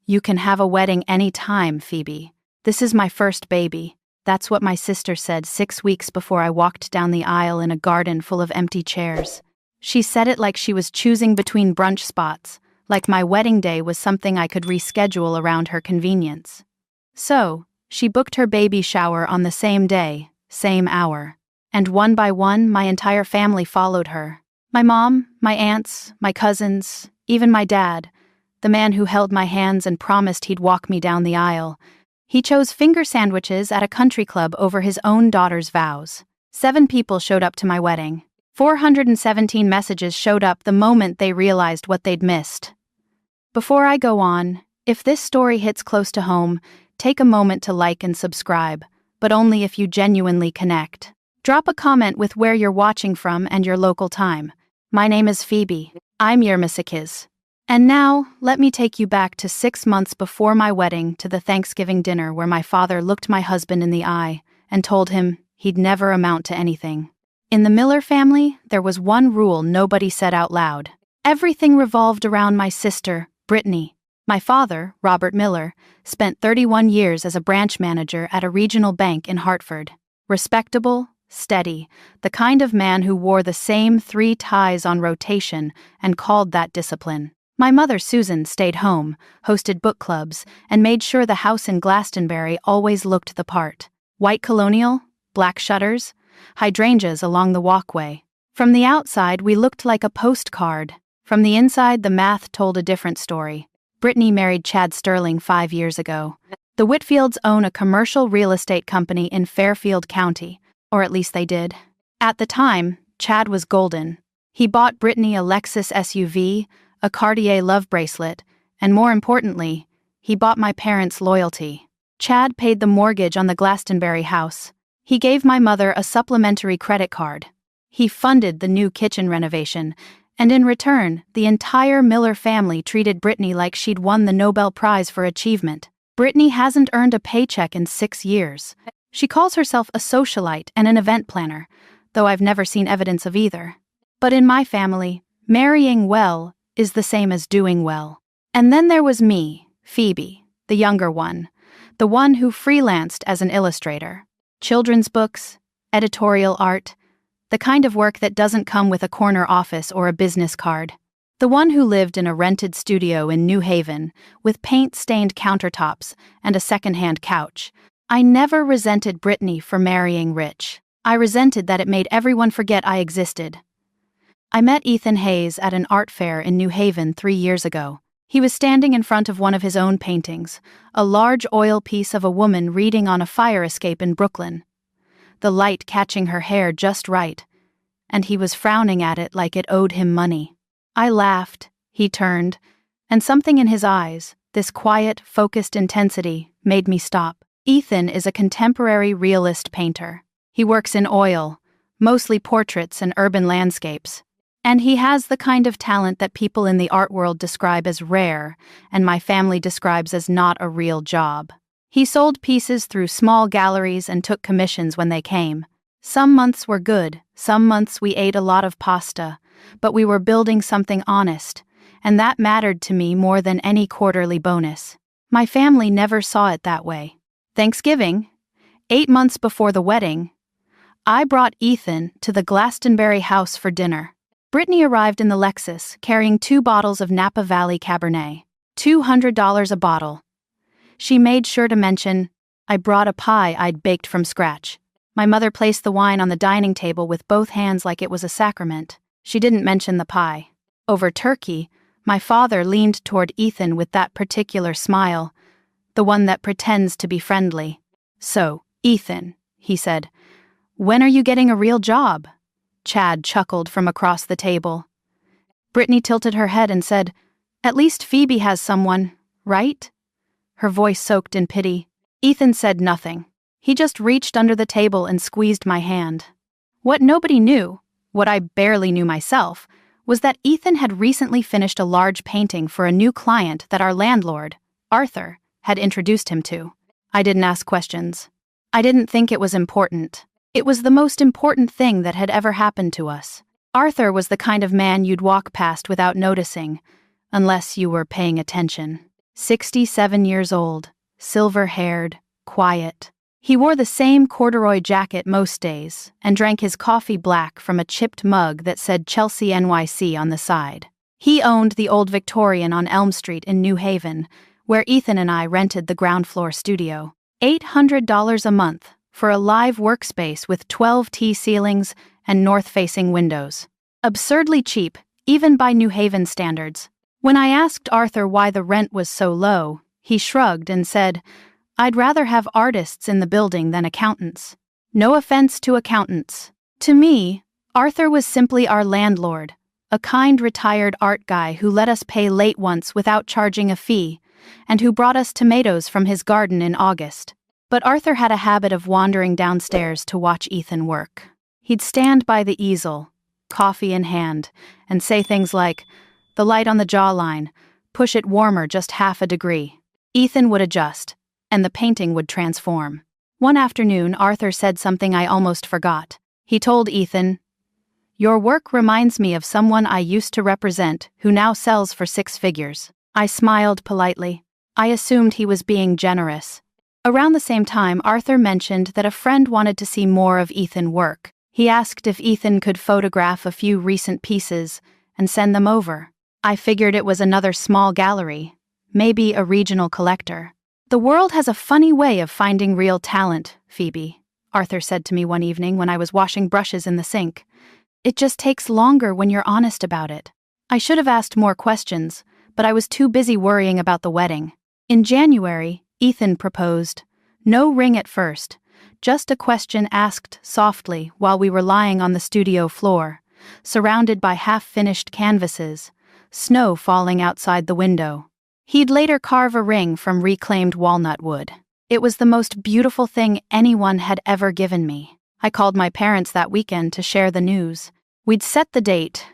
"You can have a wedding any time, Phoebe. This is my first baby." That's what my sister said 6 weeks before I walked down the aisle in a garden full of empty chairs. She said it like she was choosing between brunch spots, like my wedding day was something I could reschedule around her convenience. So, she booked her baby shower on the same day, same hour. And one by one, my entire family followed her. My mom, my aunts, my cousins, even my dad, the man who held my hands and promised he'd walk me down the aisle. He chose finger sandwiches at a country club over his own daughter's vows. 7 people showed up to my wedding. 417 messages showed up the moment they realized what they'd missed. Before I go on, if this story hits close to home, take a moment to like and subscribe, but only if you genuinely connect. Drop a comment with where you're watching from and your local time. My name is Phoebe. I'm your Missikiz. And now, let me take you back to 6 months before my wedding to the Thanksgiving dinner where my father looked my husband in the eye and told him he'd never amount to anything. In the Miller family, there was one rule nobody said out loud. Everything revolved around my sister, Brittany. My father, Robert Miller, spent 31 years as a branch manager at a regional bank in Hartford. Respectable, steady, the kind of man who wore the same 3 ties on rotation and called that discipline. My mother, Susan, stayed home, hosted book clubs, and made sure the house in Glastonbury always looked the part. White colonial, black shutters, hydrangeas along the walkway. From the outside, we looked like a postcard. From the inside, the math told a different story. Brittany married Chad Sterling 5 years ago. The Whitfields own a commercial real estate company in Fairfield County, or at least they did. At the time, Chad was golden. He bought Brittany a Lexus SUV, a Cartier love bracelet, and more importantly, he bought my parents' loyalty. Chad paid the mortgage on the Glastonbury house. He gave my mother a supplementary credit card. He funded the new kitchen renovation, and in return, the entire Miller family treated Brittany like she'd won the Nobel Prize for achievement. Brittany hasn't earned a paycheck in 6 years. She calls herself a socialite and an event planner, though I've never seen evidence of either. But in my family, marrying well is the same as doing well. And then there was me, Phoebe, the younger one, the one who freelanced as an illustrator. Children's books, editorial art, the kind of work that doesn't come with a corner office or a business card. The one who lived in a rented studio in New Haven, with paint-stained countertops and a second-hand couch. I never resented Brittany for marrying rich. I resented that it made everyone forget I existed. I met Ethan Hayes at an art fair in New Haven 3 years ago. He was standing in front of one of his own paintings, a large oil piece of a woman reading on a fire escape in Brooklyn. The light catching her hair just right, and he was frowning at it like it owed him money. I laughed, he turned, and something in his eyes, this quiet, focused intensity, made me stop. Ethan is a contemporary realist painter. He works in oil, mostly portraits and urban landscapes. And he has the kind of talent that people in the art world describe as rare, and my family describes as not a real job. He sold pieces through small galleries and took commissions when they came. Some months were good, some months we ate a lot of pasta, but we were building something honest, and that mattered to me more than any quarterly bonus. My family never saw it that way. Thanksgiving, 8 months before the wedding, I brought Ethan to the Glastonbury house for dinner. Brittany arrived in the Lexus, carrying 2 bottles of Napa Valley Cabernet, $200 a bottle. She made sure to mention, I brought a pie I'd baked from scratch. My mother placed the wine on the dining table with both hands like it was a sacrament. She didn't mention the pie. Over turkey, my father leaned toward Ethan with that particular smile, the one that pretends to be friendly. "So, Ethan," he said, "when are you getting a real job?" Chad chuckled from across the table. Brittany tilted her head and said, "At least Phoebe has someone, right?" Her voice soaked in pity. Ethan said nothing. He just reached under the table and squeezed my hand. What nobody knew, what I barely knew myself, was that Ethan had recently finished a large painting for a new client that our landlord, Arthur, had introduced him to. I didn't ask questions. I didn't think it was important. It was the most important thing that had ever happened to us. Arthur was the kind of man you'd walk past without noticing, unless you were paying attention. 67 years old, silver-haired, quiet. He wore the same corduroy jacket most days and drank his coffee black from a chipped mug that said Chelsea NYC on the side. He owned the old Victorian on Elm Street in New Haven, where Ethan and I rented the ground floor studio. $800 a month for a live workspace with 12T ceilings and north-facing windows. Absurdly cheap, even by New Haven standards. When I asked Arthur why the rent was so low, he shrugged and said, "I'd rather have artists in the building than accountants." No offense to accountants. To me, Arthur was simply our landlord, a kind retired art guy who let us pay late once without charging a fee, and who brought us tomatoes from his garden in August. But Arthur had a habit of wandering downstairs to watch Ethan work. He'd stand by the easel, coffee in hand, and say things like, "The light on the jawline, push it warmer just half a degree." Ethan would adjust, and the painting would transform. One afternoon, Arthur said something I almost forgot. He told Ethan, "Your work reminds me of someone I used to represent who now sells for 6 figures. I smiled politely. I assumed he was being generous. Around the same time, Arthur mentioned that a friend wanted to see more of Ethan's work. He asked if Ethan could photograph a few recent pieces and send them over. I figured it was another small gallery, maybe a regional collector. "The world has a funny way of finding real talent, Phoebe," Arthur said to me one evening when I was washing brushes in the sink. "It just takes longer when you're honest about it." I should have asked more questions, but I was too busy worrying about the wedding. In January, Ethan proposed. No ring at first, just a question asked softly while we were lying on the studio floor, surrounded by half-finished canvases, snow falling outside the window. He'd later carve a ring from reclaimed walnut wood. It was the most beautiful thing anyone had ever given me. I called my parents that weekend to share the news. We'd set the date,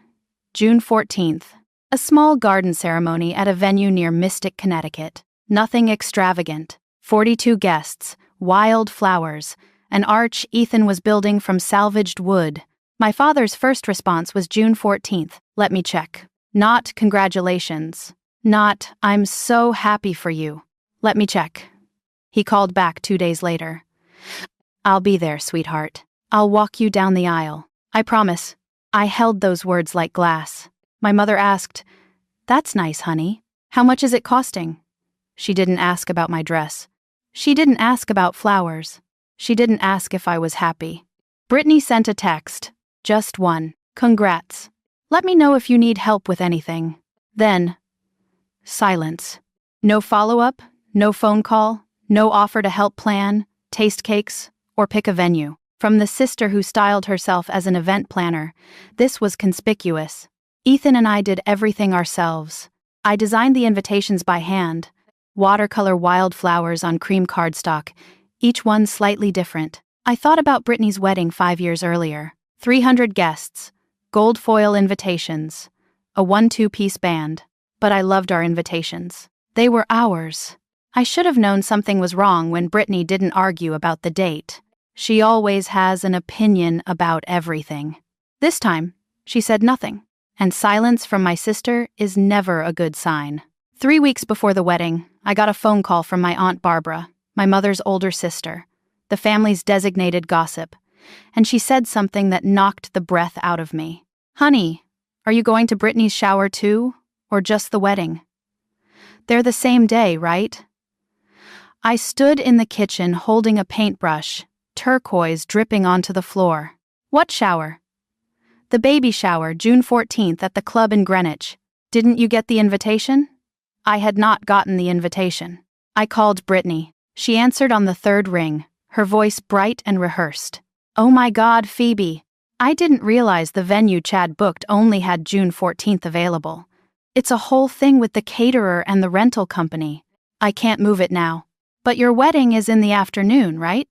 June 14th, a small garden ceremony at a venue near Mystic, Connecticut. Nothing extravagant. 42 guests, wild flowers, an arch Ethan was building from salvaged wood. My father's first response was June 14th, "Let me check." Not "congratulations." Not "I'm so happy for you." "Let me check." He called back 2 days later. "I'll be there, sweetheart. I'll walk you down the aisle. I promise." I held those words like glass. My mother asked, "That's nice, honey. How much is it costing?" She didn't ask about my dress. She didn't ask about flowers. She didn't ask if I was happy. Brittany sent a text. Just one. "Congrats. Let me know if you need help with anything." Then, silence. No follow-up, no phone call, no offer to help plan, taste cakes, or pick a venue. From the sister who styled herself as an event planner, this was conspicuous. Ethan and I did everything ourselves. I designed the invitations by hand, watercolor wildflowers on cream cardstock, each one slightly different. I thought about Brittany's wedding 5 years earlier. 300 guests, gold foil invitations, a 1-2-piece band. But I loved our invitations. They were ours. I should have known something was wrong when Brittany didn't argue about the date. She always has an opinion about everything. This time, she said nothing. And silence from my sister is never a good sign. 3 weeks before the wedding, I got a phone call from my Aunt Barbara, my mother's older sister, the family's designated gossip, and she said something that knocked the breath out of me. "Honey, are you going to Brittany's shower too, or just the wedding? They're the same day, right?" I stood in the kitchen holding a paintbrush, turquoise dripping onto the floor. "What shower?" "The baby shower, June 14th at the club in Greenwich. Didn't you get the invitation?" I had not gotten the invitation. I called Brittany. She answered on the 3rd ring, her voice bright and rehearsed. "Oh my God, Phoebe. I didn't realize the venue Chad booked only had June 14th available. It's a whole thing with the caterer and the rental company. I can't move it now. But your wedding is in the afternoon, right?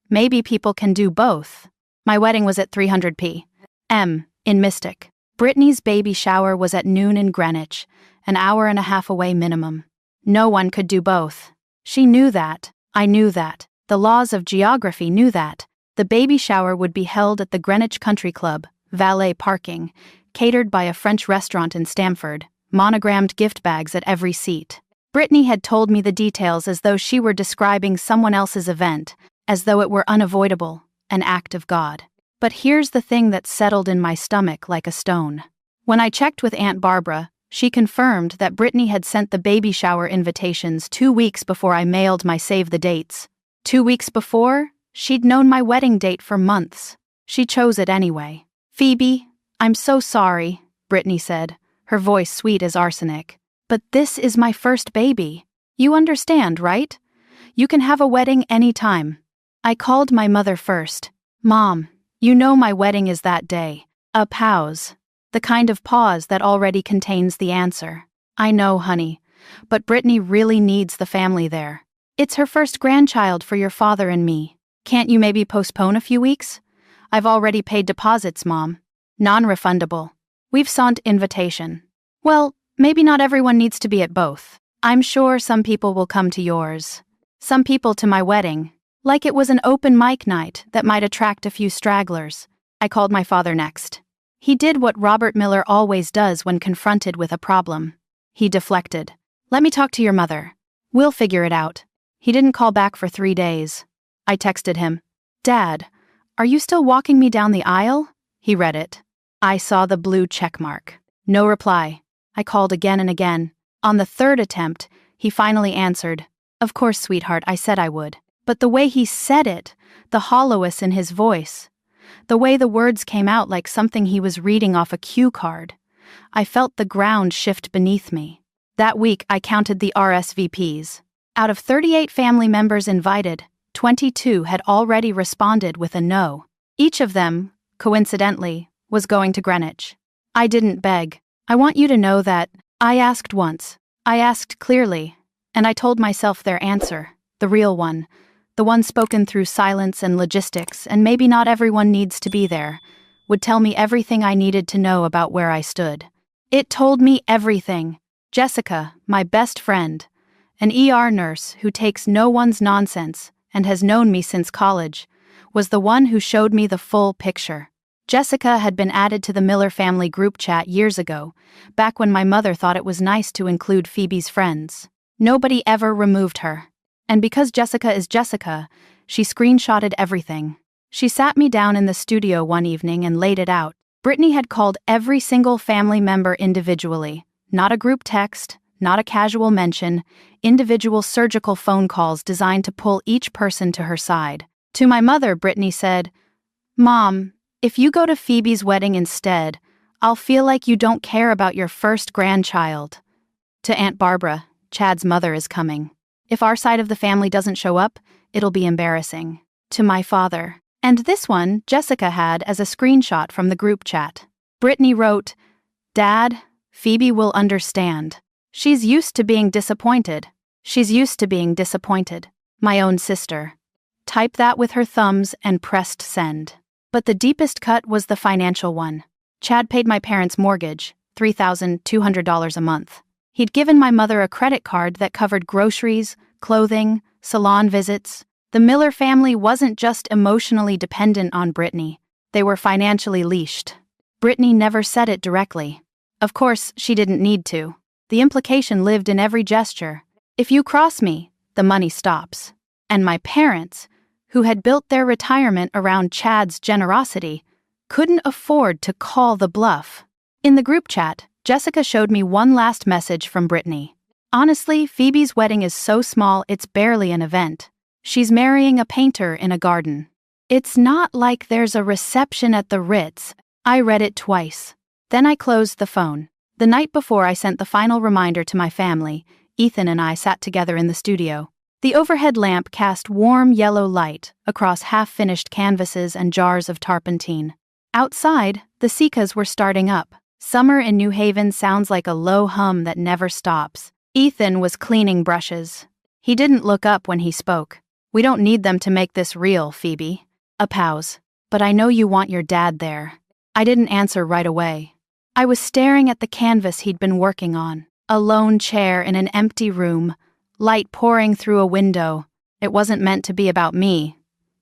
Maybe people can do both." My wedding was at 300 p.m. in Mystic. Brittany's baby shower was at noon in Greenwich, an hour and a half away minimum. No one could do both. She knew that. I knew that. The laws of geography knew that. The baby shower would be held at the Greenwich Country Club, valet parking, catered by a French restaurant in Stamford, monogrammed gift bags at every seat. Brittany had told me the details as though she were describing someone else's event, as though it were unavoidable, an act of God. But here's the thing that settled in my stomach like a stone. When I checked with Aunt Barbara, she confirmed that Brittany had sent the baby shower invitations 2 weeks before I mailed my save the dates. 2 weeks before, she'd known my wedding date for months. She chose it anyway. "Phoebe, I'm so sorry," Brittany said, her voice sweet as arsenic. "But this is my first baby. You understand, right? You can have a wedding anytime." I called my mother first. "Mom, you know my wedding is that day." A pause. The kind of pause that already contains the answer. "I know, honey, but Brittany really needs the family there. It's her first grandchild for your father and me. Can't you maybe postpone a few weeks? I've already paid deposits, Mom. Non-refundable. We've sent invitation." "Well, maybe not everyone needs to be at both. I'm sure some people will come to yours. Some people to my wedding. Like it was an open mic night that might attract a few stragglers." I called my father next. He did what Robert Miller always does when confronted with a problem. He deflected. "Let me talk to your mother. We'll figure it out." He didn't call back for 3 days. I texted him. "Dad, are you still walking me down the aisle?" He read it. I saw the blue checkmark. No reply. I called again and again. On the 3rd attempt, he finally answered. "Of course, sweetheart, I said I would." But the way he said it, the hollowness in his voice, the way the words came out like something he was reading off a cue card, I felt the ground shift beneath me. That week, I counted the RSVPs. Out of 38 family members invited, 22 had already responded with a no. Each of them, coincidentally, was going to Greenwich. I didn't beg. I want you to know that I asked once. I asked clearly, and I told myself their answer, the real one, the one spoken through silence and logistics, and maybe not everyone needs to be there, would tell me everything I needed to know about where I stood. It told me everything. Jessica, my best friend, an ER nurse who takes no one's nonsense and has known me since college, was the one who showed me the full picture. Jessica had been added to the Miller family group chat years ago, back when my mother thought it was nice to include Phoebe's friends. Nobody ever removed her. And because Jessica is Jessica, she screenshotted everything. She sat me down in the studio one evening and laid it out. Brittany had called every single family member individually, not a group text, not a casual mention, individual surgical phone calls designed to pull each person to her side. To my mother, Brittany said, "Mom, if you go to Phoebe's wedding instead, I'll feel like you don't care about your first grandchild." To Aunt Barbara, "Chad's mother is coming. If our side of the family doesn't show up, it'll be embarrassing." To my father. And this one Jessica had as a screenshot from the group chat. Brittany wrote, "Dad, Phoebe will understand. She's used to being disappointed. She's used to being disappointed." My own sister. Typed that with her thumbs and pressed send. But the deepest cut was the financial one. Chad paid my parents' mortgage, $3,200 a month. He'd given my mother a credit card that covered groceries, clothing, salon visits. The Miller family wasn't just emotionally dependent on Brittany. They were financially leashed. Brittany never said it directly. Of course, she didn't need to. The implication lived in every gesture. If you cross me, the money stops. And my parents, who had built their retirement around Chad's generosity, couldn't afford to call the bluff. In the group chat, Jessica showed me one last message from Brittany. "Honestly, Phoebe's wedding is so small it's barely an event. She's marrying a painter in a garden. It's not like there's a reception at the Ritz." I read it twice. Then I closed the phone. The night before I sent the final reminder to my family, Ethan and I sat together in the studio. The overhead lamp cast warm yellow light across half-finished canvases and jars of turpentine. Outside, the cicadas were starting up. Summer in New Haven sounds like a low hum that never stops. Ethan was cleaning brushes. He didn't look up when he spoke. "We don't need them to make this real, Phoebe." A pause. "But I know you want your dad there." I didn't answer right away. I was staring at the canvas he'd been working on. A lone chair in an empty room, light pouring through a window. It wasn't meant to be about me,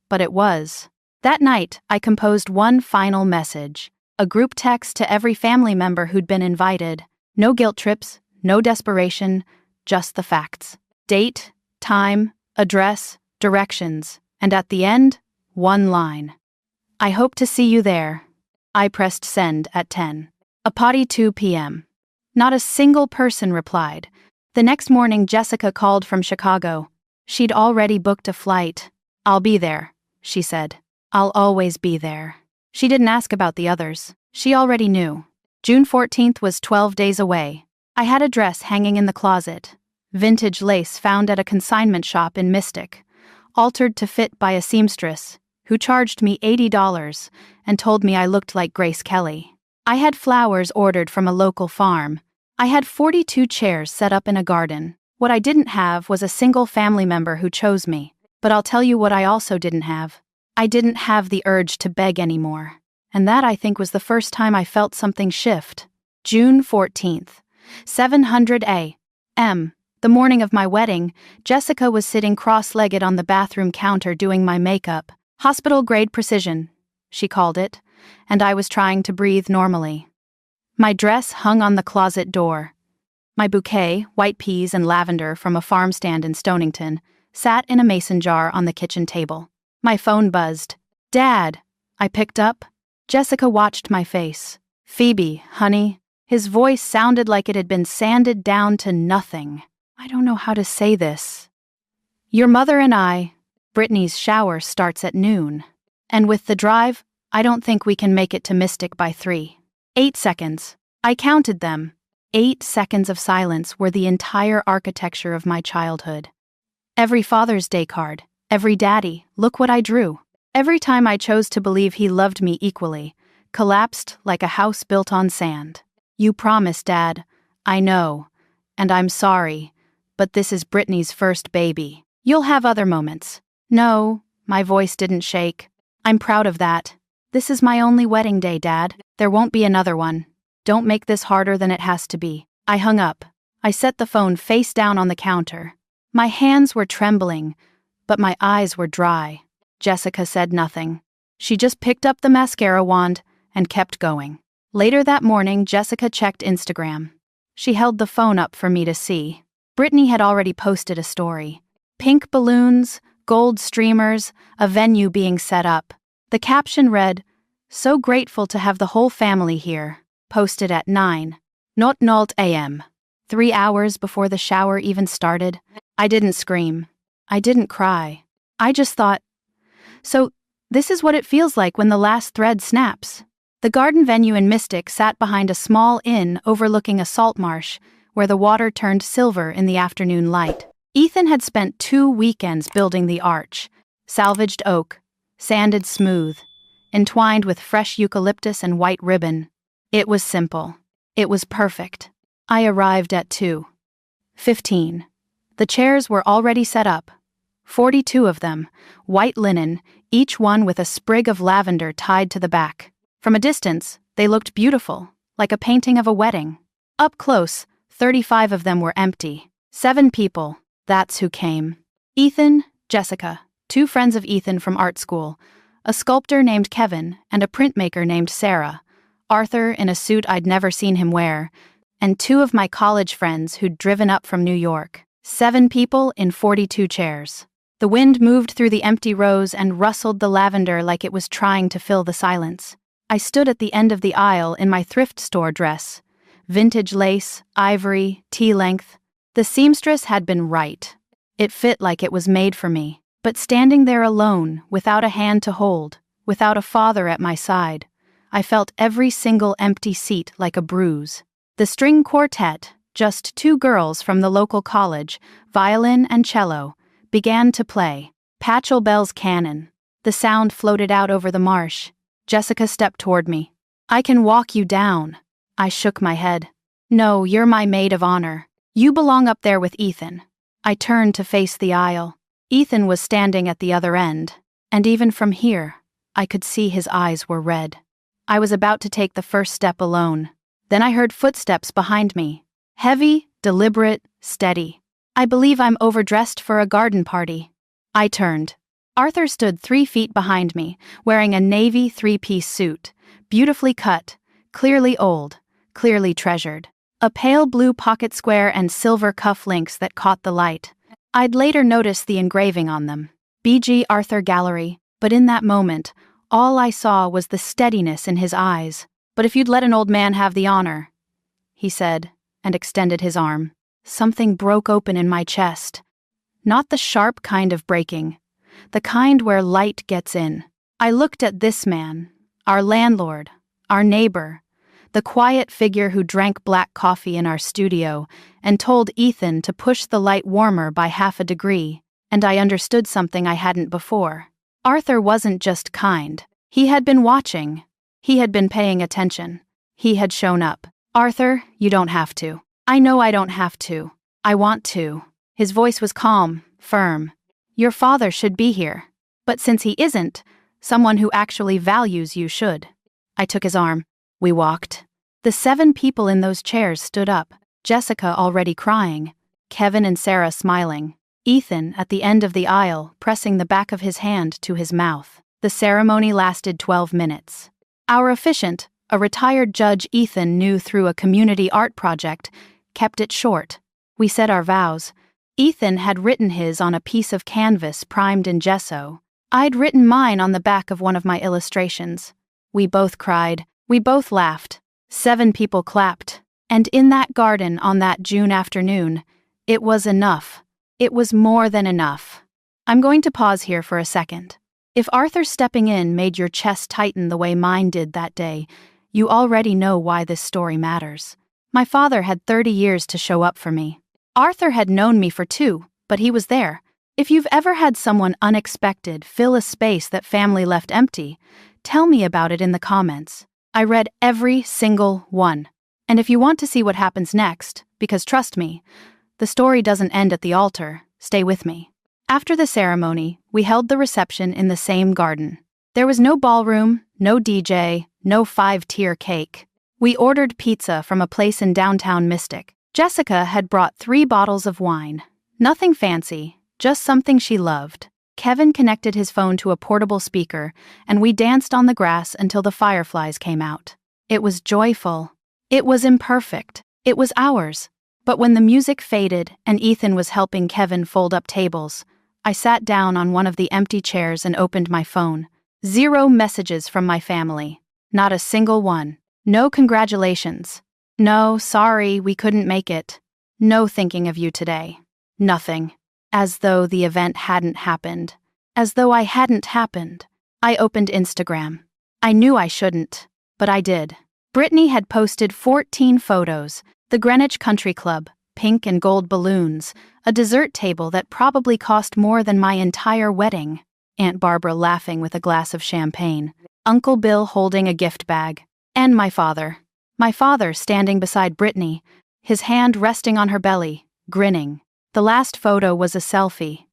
but it was. That night, I composed one final message, a group text to every family member who'd been invited. No guilt trips, no desperation, just the facts. Date, time, address, directions, and at the end, one line. I hope to see you there. I pressed send at 10. A potty 2 p.m. Not a single person replied. The next morning, Jessica called from Chicago. She'd already booked a flight. I'll be there, she said. I'll always be there. She didn't ask about the others. She already knew. June 14th was 12 days away. I had a dress hanging in the closet. Vintage lace found at a consignment shop in Mystic. Altered to fit by a seamstress, who charged me $80 and told me I looked like Grace Kelly. I had flowers ordered from a local farm. I had 42 chairs set up in a garden. What I didn't have was a single family member who chose me. But I'll tell you what I also didn't have. I didn't have the urge to beg anymore. And that, I think, was the first time I felt something shift. June 14th, 700 a.m. The morning of my wedding, Jessica was sitting cross-legged on the bathroom counter doing my makeup. Hospital-grade precision, she called it, and I was trying to breathe normally. My dress hung on the closet door. My bouquet, white peas and lavender from a farm stand in Stonington, sat in a mason jar on the kitchen table. My phone buzzed. Dad! I picked up. Jessica watched my face. Phoebe, honey. His voice sounded like it had been sanded down to nothing. I don't know how to say this. Your mother and I, Brittany's shower starts at noon. And with the drive, I don't think we can make it to Mystic by 3. 8 seconds. I counted them. 8 seconds of silence were the entire architecture of my childhood. Every Father's Day card, every daddy, look what I drew. Every time I chose to believe he loved me equally, collapsed like a house built on sand. You promised, Dad. I know. And I'm sorry. But this is Brittany's first baby. You'll have other moments. No, my voice didn't shake. I'm proud of that. This is my only wedding day, Dad. There won't be another one. Don't make this harder than it has to be. I hung up. I set the phone face down on the counter. My hands were trembling, but my eyes were dry. Jessica said nothing. She just picked up the mascara wand and kept going. Later that morning, Jessica checked Instagram. She held the phone up for me to see. Brittany had already posted a story. Pink balloons, gold streamers, a venue being set up. The caption read, "So grateful to have the whole family here," posted at 9:00 a.m. 3 hours before the shower even started. I didn't scream. I didn't cry. I just thought, so this is what it feels like when the last thread snaps. The garden venue in Mystic sat behind a small inn overlooking a salt marsh where the water turned silver in the afternoon light. Ethan had spent 2 weekends building the arch. Salvaged oak, sanded smooth, entwined with fresh eucalyptus and white ribbon. It was simple. It was perfect. I arrived at 2:15. The chairs were already set up. 42 of them, white linen, each one with a sprig of lavender tied to the back. From a distance, they looked beautiful, like a painting of a wedding. Up close, 35 of them were empty. 7 people, that's who came. Ethan, Jessica, 2 friends of Ethan from art school, a sculptor named Kevin, and a printmaker named Sarah, Arthur in a suit I'd never seen him wear, and 2 of my college friends who'd driven up from New York. 7 people in 42 chairs. The wind moved through the empty rows and rustled the lavender like it was trying to fill the silence. I stood at the end of the aisle in my thrift store dress. Vintage lace, ivory, tea-length. The seamstress had been right. It fit like it was made for me. But standing there alone, without a hand to hold, without a father at my side, I felt every single empty seat like a bruise. The string quartet, just 2 girls from the local college, violin and cello, began to play. Pachelbel's Canon. The sound floated out over the marsh. Jessica stepped toward me. I can walk you down. I shook my head. No, you're my maid of honor. You belong up there with Ethan. I turned to face the aisle. Ethan was standing at the other end, and even from here, I could see his eyes were red. I was about to take the first step alone. Then I heard footsteps behind me. Heavy, deliberate, steady. I believe I'm overdressed for a garden party. I turned. Arthur stood 3 feet behind me, wearing a navy 3-piece suit, beautifully cut, clearly old, clearly treasured. a pale blue pocket square and silver cuff links that caught the light. I'd later noticed the engraving on them. B.G. Arthur Gallery, but in that moment, all I saw was the steadiness in his eyes. "But if you'd let an old man have the honor," he said, and extended his arm. Something broke open in my chest. Not the sharp kind of breaking, the kind where light gets in. I looked at this man, our landlord, our neighbor, the quiet figure who drank black coffee in our studio and told Ethan to push the light warmer by 1/2 degree, and I understood something I hadn't before. Arthur wasn't just kind. He had been watching. He had been paying attention. He had shown up. "Arthur, you don't have to. I know I don't have to. I want to." His voice was calm, firm. "Your father should be here. But since he isn't, someone who actually values you should." I took his arm. We walked. The 7 people in those chairs stood up, Jessica already crying, Kevin and Sarah smiling, Ethan at the end of the aisle pressing the back of his hand to his mouth. The ceremony lasted 12 minutes. Our officiant, a retired judge Ethan knew through a community art project, kept it short. We said our vows. Ethan had written his on a piece of canvas primed in gesso. I'd written mine on the back of one of my illustrations. We both cried. We both laughed. 7 people clapped. And in that garden on that June afternoon, it was enough. It was more than enough. I'm going to pause here for a second. If Arthur stepping in made your chest tighten the way mine did that day, you already know why this story matters. My father had 30 years to show up for me. Arthur had known me for 2, but he was there. If you've ever had someone unexpected fill a space that family left empty, tell me about it in the comments. I read every single one. And if you want to see what happens next, because trust me, the story doesn't end at the altar, stay with me. After the ceremony, we held the reception in the same garden. There was no ballroom, no DJ, no 5-tier cake. We ordered pizza from a place in downtown Mystic. Jessica had brought 3 bottles of wine. Nothing fancy, just something she loved. Kevin connected his phone to a portable speaker, and we danced on the grass until the fireflies came out. It was joyful. It was imperfect. It was ours. But when the music faded and Ethan was helping Kevin fold up tables, I sat down on one of the empty chairs and opened my phone. 0 messages from my family. Not a single one. No congratulations. No, sorry, we couldn't make it. No thinking of you today. Nothing. As though the event hadn't happened. As though I hadn't happened. I opened Instagram. I knew I shouldn't, but I did. Brittany had posted 14 photos. The Greenwich Country Club, pink and gold balloons, a dessert table that probably cost more than my entire wedding, Aunt Barbara laughing with a glass of champagne, Uncle Bill holding a gift bag, and my father. My father standing beside Brittany, his hand resting on her belly, grinning. The last photo was a selfie.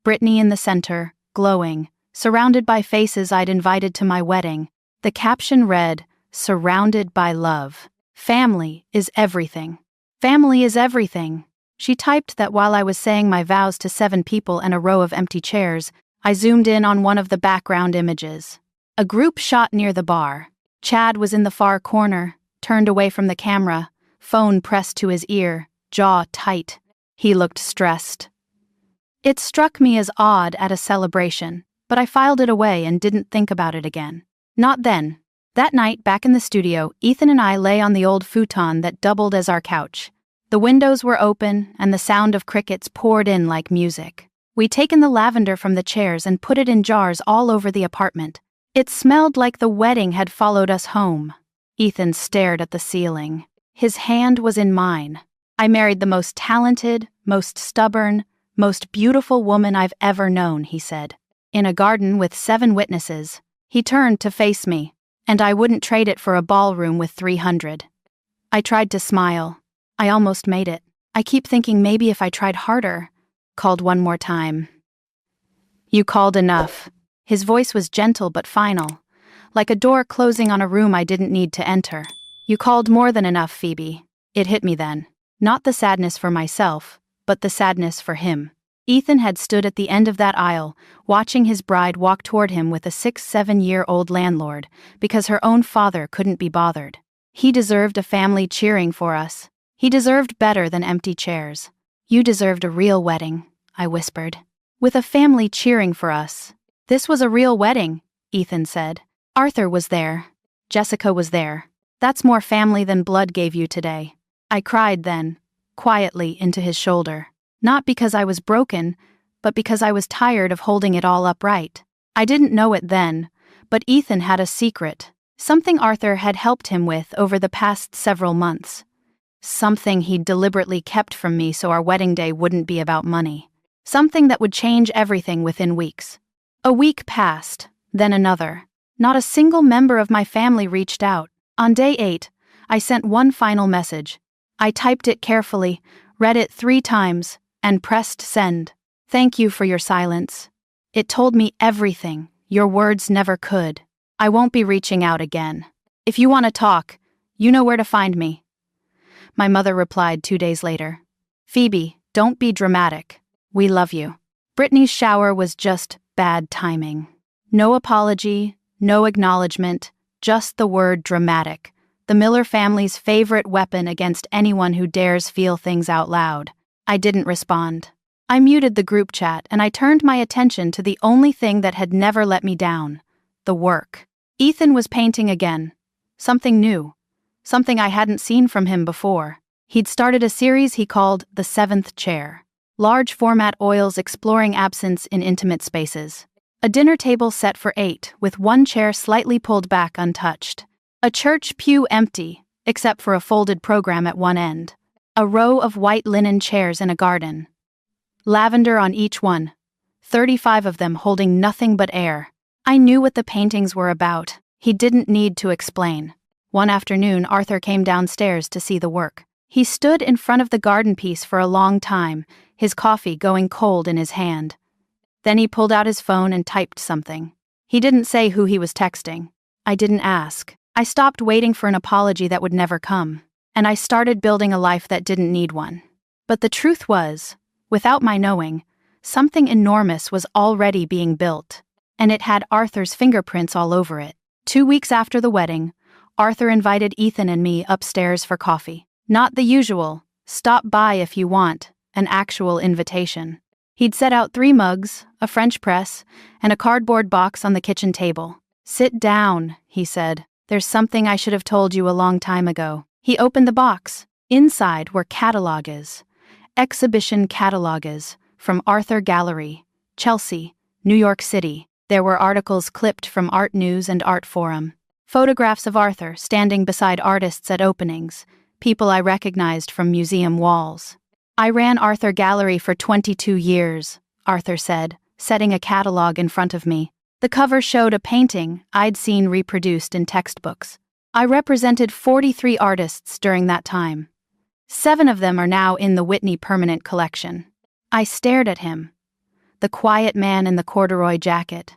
Brittany in the center, glowing, surrounded by faces I'd invited to my wedding. The caption read, "Surrounded by love. Family is everything. Family is everything." She typed that while I was saying my vows to 7 people and a row of empty chairs, I zoomed in on one of the background images. A group shot near the bar. Chad was in the far corner, turned away from the camera, phone pressed to his ear, jaw tight. He looked stressed. It struck me as odd at a celebration, but I filed it away and didn't think about it again. Not then. That night, back in the studio, Ethan and I lay on the old futon that doubled as our couch. The windows were open, and the sound of crickets poured in like music. We'd taken the lavender from the chairs and put it in jars all over the apartment. It smelled like the wedding had followed us home. Ethan stared at the ceiling. His hand was in mine. I married the most talented, most stubborn, most beautiful woman I've ever known, he said. In a garden with 7 witnesses. He turned to face me, and I wouldn't trade it for a ballroom with 300. I tried to smile. I almost made it. I keep thinking maybe if I tried harder. Called one more time. You called enough. His voice was gentle but final, like a door closing on a room I didn't need to enter. You called more than enough, Phoebe. It hit me then. Not the sadness for myself, but the sadness for him. Ethan had stood at the end of that aisle, watching his bride walk toward him with a 6-7-year-old landlord, because her own father couldn't be bothered. He deserved a family cheering for us. He deserved better than empty chairs. You deserved a real wedding, I whispered. With a family cheering for us. This was a real wedding, Ethan said. Arthur was there. Jessica was there. That's more family than blood gave you today. I cried then, quietly into his shoulder. Not because I was broken, but because I was tired of holding it all upright. I didn't know it then, but Ethan had a secret. Something Arthur had helped him with over the past several months. Something he'd deliberately kept from me so our wedding day wouldn't be about money. Something that would change everything within weeks. A week passed, then another. Not a single member of my family reached out. On day 8, I sent one final message. I typed it carefully, read it 3 times, and pressed send. Thank you for your silence. It told me everything. Your words never could. I won't be reaching out again. If you want to talk, you know where to find me. My mother replied 2 days later. Phoebe, don't be dramatic. We love you. Brittany's shower was just bad timing. No apology, no acknowledgement, just the word dramatic. The Miller family's favorite weapon against anyone who dares feel things out loud. I didn't respond. I muted the group chat and I turned my attention to the only thing that had never let me down. The work. Ethan was painting again. Something new. Something I hadn't seen from him before. He'd started a series he called The Seventh Chair. Large format oils exploring absence in intimate spaces. A dinner table set for 8, with one chair slightly pulled back untouched. A church pew empty, except for a folded program at one end. A row of white linen chairs in a garden. Lavender on each one. 35 of them holding nothing but air. I knew what the paintings were about. He didn't need to explain. One afternoon, Arthur came downstairs to see the work. He stood in front of the garden piece for a long time, his coffee going cold in his hand. Then he pulled out his phone and typed something. He didn't say who he was texting. I didn't ask. I stopped waiting for an apology that would never come, and I started building a life that didn't need one. But the truth was, without my knowing, something enormous was already being built, and it had Arthur's fingerprints all over it. 2 weeks after the wedding, Arthur invited Ethan and me upstairs for coffee. Not the usual, stop by if you want, an actual invitation. He'd set out 3 mugs, a French press, and a cardboard box on the kitchen table. Sit down, he said. There's something I should have told you a long time ago. He opened the box. Inside were catalogues. Exhibition catalogues from Arthur Gallery, Chelsea, New York City. There were articles clipped from Art News and Art Forum. Photographs of Arthur standing beside artists at openings, people I recognized from museum walls. I ran Arthur Gallery for 22 years, Arthur said, setting a catalog in front of me. The cover showed a painting I'd seen reproduced in textbooks. I represented 43 artists during that time. 7 of them are now in the Whitney Permanent Collection. I stared at him. The quiet man in the corduroy jacket.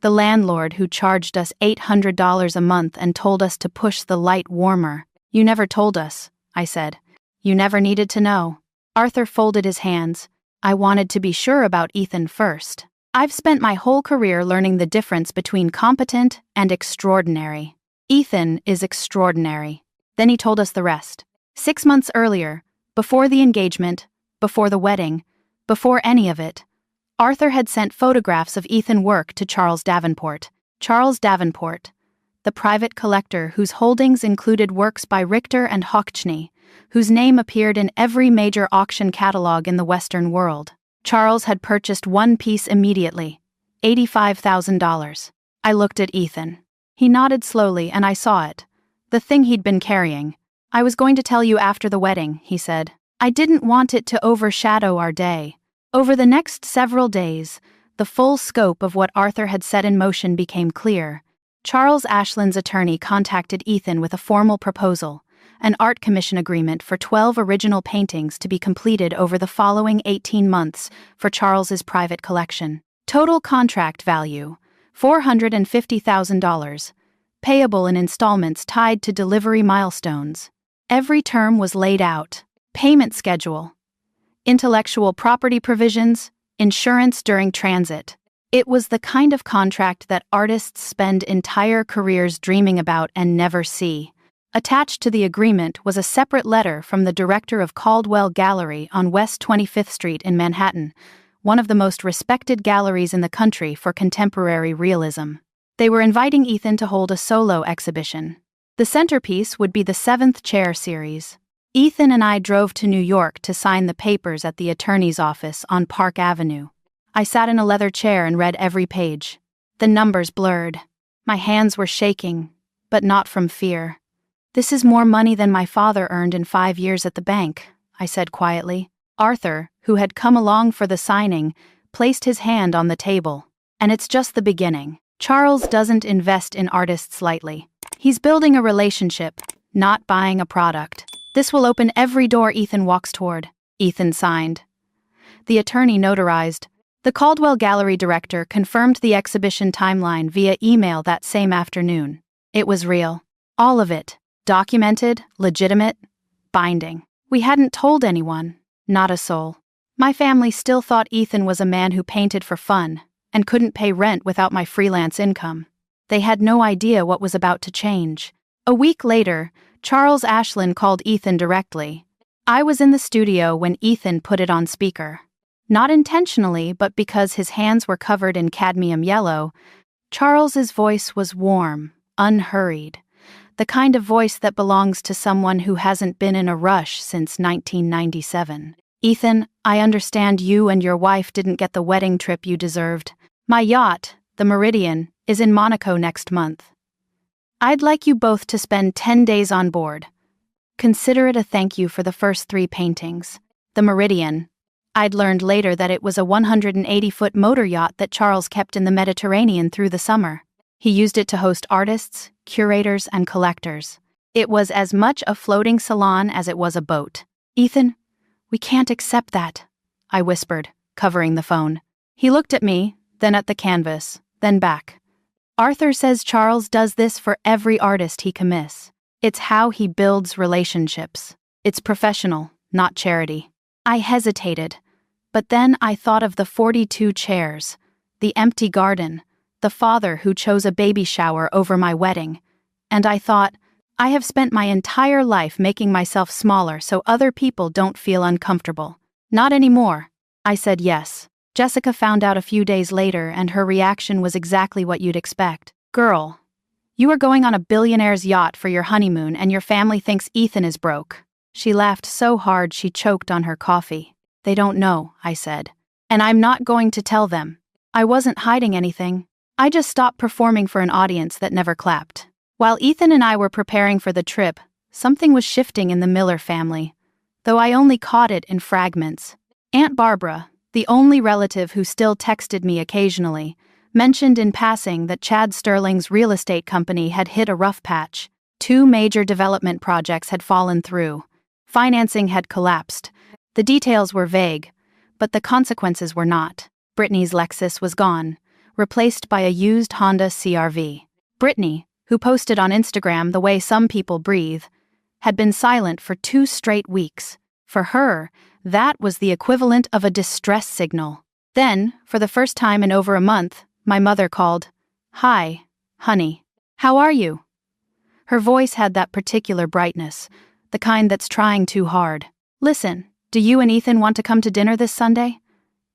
The landlord who charged us $800 a month and told us to push the light warmer. You never told us, I said. You never needed to know. Arthur folded his hands. I wanted to be sure about Ethan first. I've spent my whole career learning the difference between competent and extraordinary. Ethan is extraordinary. Then he told us the rest. 6 months earlier, before the engagement, before the wedding, before any of it, Arthur had sent photographs of Ethan's work to Charles Davenport. Charles Davenport, the private collector whose holdings included works by Richter and Hochschnee, whose name appeared in every major auction catalog in the Western world. Charles had purchased one piece immediately, $85,000. I looked at Ethan. He nodded slowly and I saw it. The thing he'd been carrying. I was going to tell you after the wedding, he said. I didn't want it to overshadow our day. Over the next several days, the full scope of what Arthur had set in motion became clear. Charles Ashland's attorney contacted Ethan with a formal proposal, an art commission agreement for 12 original paintings to be completed over the following 18 months for Charles's private collection. Total contract value, $450,000, payable in installments tied to delivery milestones. Every term was laid out. Payment schedule, intellectual property provisions, insurance during transit. It was the kind of contract that artists spend entire careers dreaming about and never see. Attached to the agreement was a separate letter from the director of Caldwell Gallery on West 25th Street in Manhattan, one of the most respected galleries in the country for contemporary realism. They were inviting Ethan to hold a solo exhibition. The centerpiece would be the 7th Chair series. Ethan and I drove to New York to sign the papers at the attorney's office on Park Avenue. I sat in a leather chair and read every page. The numbers blurred. My hands were shaking, but not from fear. "This is more money than my father earned in 5 years at the bank," I said quietly. Arthur, who had come along for the signing, placed his hand on the table. "And it's just the beginning. Charles doesn't invest in artists lightly. He's building a relationship, not buying a product. This will open every door Ethan walks toward." Ethan signed. The attorney notarized. The Caldwell Gallery director confirmed the exhibition timeline via email that same afternoon. It was real. All of it. Documented, legitimate, binding. We hadn't told anyone. Not a soul. My family still thought Ethan was a man who painted for fun and couldn't pay rent without my freelance income. They had no idea what was about to change. A week later, Charles Ashlin called Ethan directly. I was in the studio when Ethan put it on speaker. Not intentionally, but because his hands were covered in cadmium yellow, Charles's voice was warm, unhurried. The kind of voice that belongs to someone who hasn't been in a rush since 1997. "Ethan, I understand you and your wife didn't get the wedding trip you deserved. My yacht, the Meridian, is in Monaco next month. I'd like you both to spend 10 days on board. Consider it a thank you for the first 3 paintings. The Meridian. I'd learned later that it was a 180-foot motor yacht that Charles kept in the Mediterranean through the summer. He used it to host artists, curators, and collectors. It was as much a floating salon as it was a boat." "Ethan, we can't accept that," I whispered, covering the phone. He looked at me, then at the canvas, then back. "Arthur says Charles does this for every artist he commits. It's how he builds relationships. It's professional, not charity." I hesitated, but then I thought of the 42 chairs, the empty garden, the father who chose a baby shower over my wedding, and I thought, I have spent my entire life making myself smaller so other people don't feel uncomfortable. "Not anymore." I said yes. Jessica found out a few days later, and her reaction was exactly what you'd expect. "Girl, you are going on a billionaire's yacht for your honeymoon and your family thinks Ethan is broke." She laughed so hard she choked on her coffee. "They don't know," I said. "And I'm not going to tell them. I wasn't hiding anything. I just stopped performing for an audience that never clapped." While Ethan and I were preparing for the trip, something was shifting in the Miller family, though I only caught it in fragments. Aunt Barbara, the only relative who still texted me occasionally, mentioned in passing that Chad Sterling's real estate company had hit a rough patch. 2 major development projects had fallen through. Financing had collapsed. The details were vague, but the consequences were not. Brittany's Lexus was gone, replaced by a used Honda CR-V. Brittany, who posted on Instagram the way some people breathe, had been silent for 2 straight weeks. For her, that was the equivalent of a distress signal. Then, for the first time in over a month, my mother called. "Hi, honey. How are you?" Her voice had that particular brightness, the kind that's trying too hard. "Listen, do you and Ethan want to come to dinner this Sunday?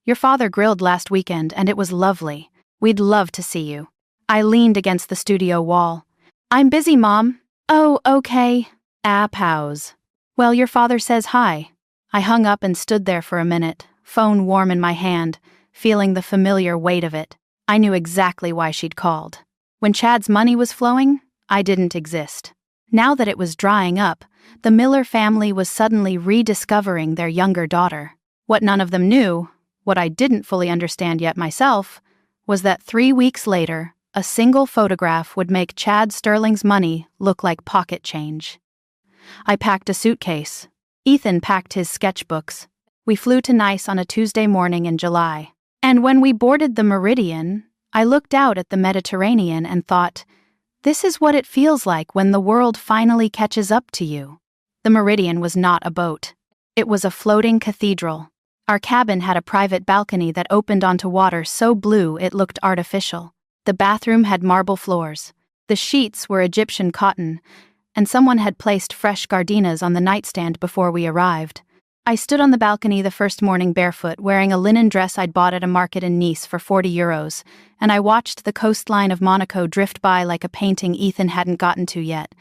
Your father grilled last weekend and it was lovely. We'd love to see you." I leaned against the studio wall. "I'm busy, Mom." "Oh, okay." Pause. "Well, your father says hi." I hung up and stood there for a minute, phone warm in my hand, feeling the familiar weight of it. I knew exactly why she'd called. When Chad's money was flowing, I didn't exist. Now that it was drying up, the Miller family was suddenly rediscovering their younger daughter. What none of them knew, what I didn't fully understand yet myself, was that 3 weeks later, a single photograph would make Chad Sterling's money look like pocket change. I packed a suitcase. Ethan packed his sketchbooks. We flew to Nice on a Tuesday morning in July. And when we boarded the Meridian, I looked out at the Mediterranean and thought, this is what it feels like when the world finally catches up to you. The Meridian was not a boat. It was a floating cathedral. Our cabin had a private balcony that opened onto water so blue it looked artificial. The bathroom had marble floors. The sheets were Egyptian cotton, and someone had placed fresh gardenias on the nightstand before we arrived. I stood on the balcony the first morning barefoot, wearing a linen dress I'd bought at a market in Nice for €40, and I watched the coastline of Monaco drift by like a painting Ethan hadn't gotten to yet.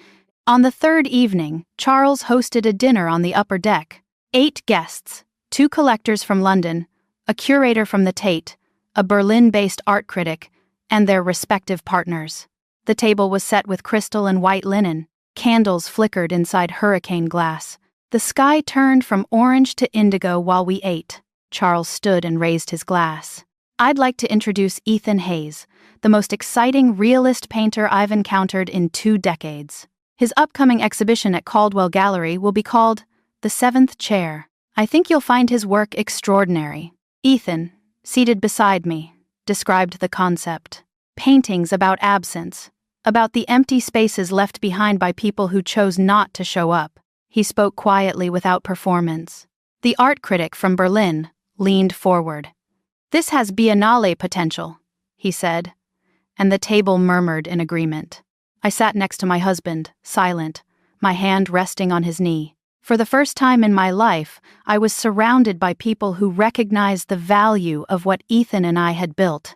On the third evening, Charles hosted a dinner on the upper deck. 8 guests, 2 collectors from London, a curator from the Tate, a Berlin-based art critic, and their respective partners. The table was set with crystal and white linen. Candles flickered inside hurricane glass. The sky turned from orange to indigo while we ate. Charles stood and raised his glass. I'd like to introduce Ethan Hayes, the most exciting realist painter I've encountered in 2 decades. His upcoming exhibition at Caldwell Gallery will be called The Seventh Chair. I think you'll find his work extraordinary. Ethan, seated beside me, described the concept. Paintings about absence, about the empty spaces left behind by people who chose not to show up. He spoke quietly without performance. The art critic from Berlin leaned forward. "This has Biennale potential," he said, and the table murmured in agreement. I sat next to my husband, silent, my hand resting on his knee. For the first time in my life, I was surrounded by people who recognized the value of what Ethan and I had built.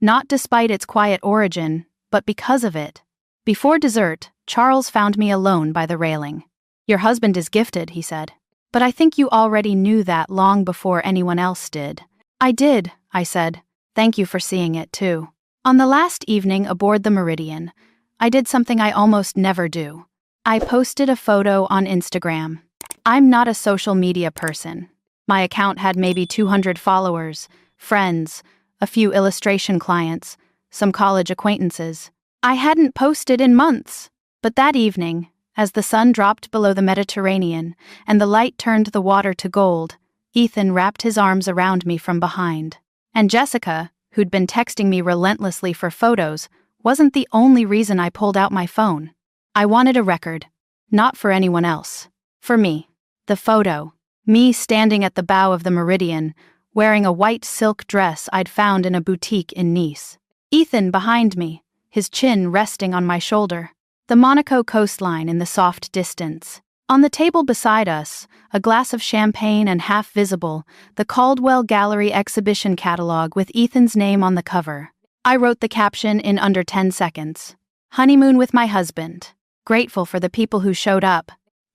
Not despite its quiet origin, but because of it. Before dessert, Charles found me alone by the railing. "Your husband is gifted," he said. "But I think you already knew that long before anyone else did." "I did," I said. "Thank you for seeing it, too." On the last evening aboard the Meridian, I did something I almost never do. I posted a photo on Instagram. I'm not a social media person. My account had maybe 200 followers, friends, a few illustration clients, some college acquaintances. I hadn't posted in months. But that evening, as the sun dropped below the Mediterranean and the light turned the water to gold, Ethan wrapped his arms around me from behind. And Jessica, who'd been texting me relentlessly for photos, wasn't the only reason I pulled out my phone. I wanted a record, not for anyone else. For me. The photo. Me standing at the bow of the Meridian, wearing a white silk dress I'd found in a boutique in Nice. Ethan behind me, his chin resting on my shoulder. The Monaco coastline in the soft distance. On the table beside us, a glass of champagne and half visible, the Caldwell Gallery exhibition catalog with Ethan's name on the cover. I wrote the caption in under 10 seconds. "Honeymoon with my husband. Grateful for the people who showed up."